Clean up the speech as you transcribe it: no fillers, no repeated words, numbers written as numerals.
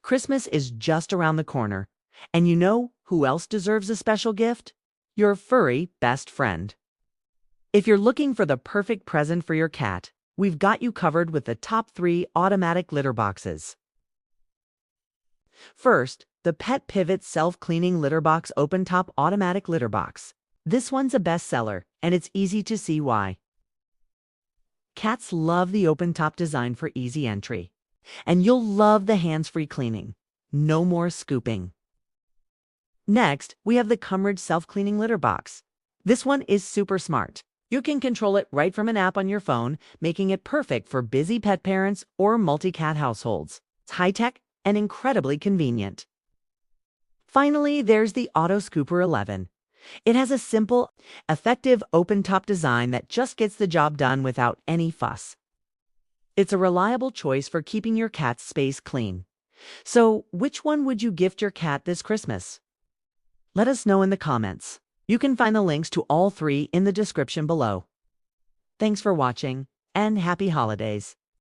Christmas is just around the corner, and you know who else deserves a special gift? Your furry best friend. If you're looking for the perfect present for your cat, we've got you covered with the top 3 automatic litter boxes. First, the PetPivot Self-Cleaning Litter Box Open-Top Automatic Litter Box. This one's a bestseller, and it's easy to see why. Cats love the open-top design for easy entry. And you'll love the hands-free cleaning. No more scooping. Next, we have the Cumrige Self-Cleaning Litter Box. This one is super smart. You can control it right from an app on your phone, making it perfect for busy pet parents or multi-cat households. It's high-tech and incredibly convenient. Finally, there's the Auto Scooper 11. It has a simple, effective open-top design that just gets the job done without any fuss. It's a reliable choice for keeping your cat's space clean. So, which one would you gift your cat this Christmas? Let us know in the comments. You can find the links to all 3 in the description below. Thanks for watching, and happy holidays!